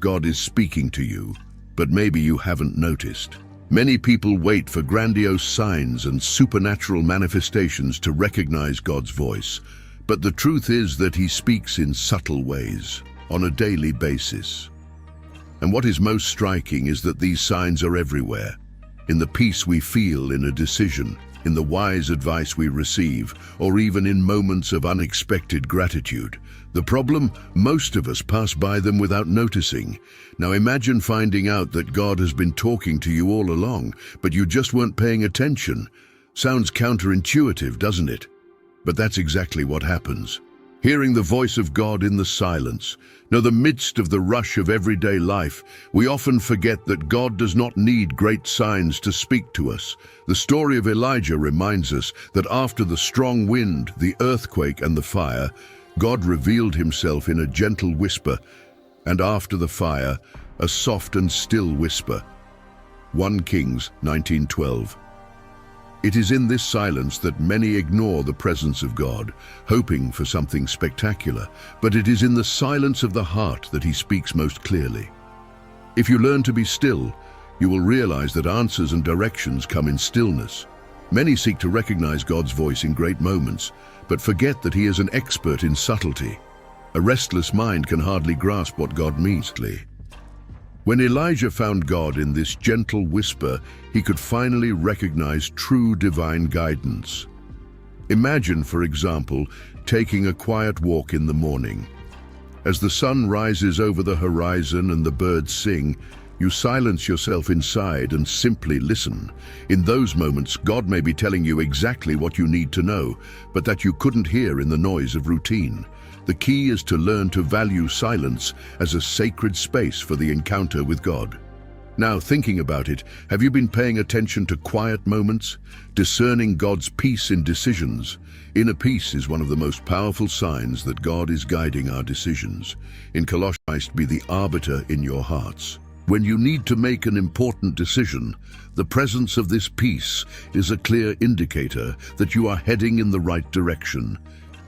God is speaking to you, but maybe you haven't noticed. Many people wait for grandiose signs and supernatural manifestations to recognize God's voice, but the truth is that He speaks in subtle ways, on a daily basis. And what is most striking is that these signs are everywhere, in the peace we feel in a decision, in the wise advice we receive, or even in moments of unexpected gratitude. The problem? Most of us pass by them without noticing. Now imagine finding out that God has been talking to you all along, but you just weren't paying attention. Sounds counterintuitive, doesn't it? But that's exactly what happens. Hearing the voice of God in the silence, in the midst of the rush of everyday life, we often forget that God does not need great signs to speak to us. The story of Elijah reminds us that after the strong wind, the earthquake, and the fire, God revealed Himself in a gentle whisper, and after the fire, a soft and still whisper. 1 Kings 19:12. It is in this silence that many ignore the presence of God, hoping for something spectacular, but it is in the silence of the heart that He speaks most clearly. If you learn to be still, you will realize that answers and directions come in stillness. Many seek to recognize God's voice in great moments, but forget that He is an expert in subtlety. A restless mind can hardly grasp what God means. When Elijah found God in this gentle whisper, he could finally recognize true divine guidance. Imagine, for example, taking a quiet walk in the morning. As the sun rises over the horizon and the birds sing, you silence yourself inside and simply listen. In those moments, God may be telling you exactly what you need to know, but that you couldn't hear in the noise of routine. The key is to learn to value silence as a sacred space for the encounter with God. Now, thinking about it, have you been paying attention to quiet moments, discerning God's peace in decisions? Inner peace is one of the most powerful signs that God is guiding our decisions. In Colossians, Christ be the arbiter in your hearts. When you need to make an important decision, the presence of this peace is a clear indicator that you are heading in the right direction.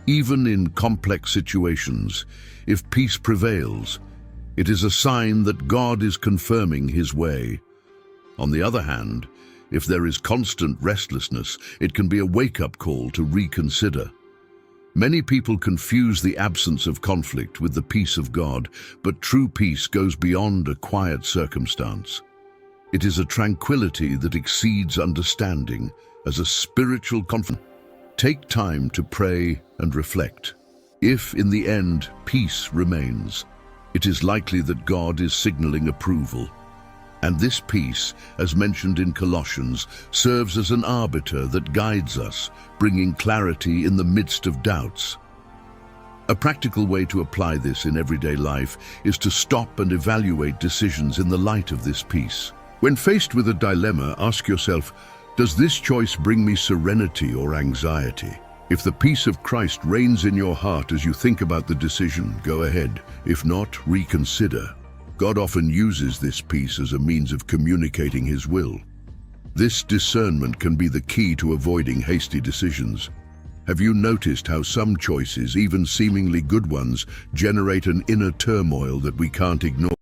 Even in complex situations, if peace prevails, it is a sign that God is confirming His way. On the other hand, if there is constant restlessness, it can be a wake-up call to reconsider. Many people confuse the absence of conflict with the peace of God, but true peace goes beyond a quiet circumstance. It is a tranquility that exceeds understanding, as a spiritual confidence. Take time to pray and reflect. If, in the end, peace remains, it is likely that God is signaling approval. And this peace, as mentioned in Colossians, serves as an arbiter that guides us, bringing clarity in the midst of doubts. A practical way to apply this in everyday life is to stop and evaluate decisions in the light of this peace. When faced with a dilemma, ask yourself, does this choice bring me serenity or anxiety? If the peace of Christ reigns in your heart as you think about the decision, go ahead. If not, reconsider. God often uses this peace as a means of communicating His will. This discernment can be the key to avoiding hasty decisions. Have you noticed how some choices, even seemingly good ones, generate an inner turmoil that we can't ignore?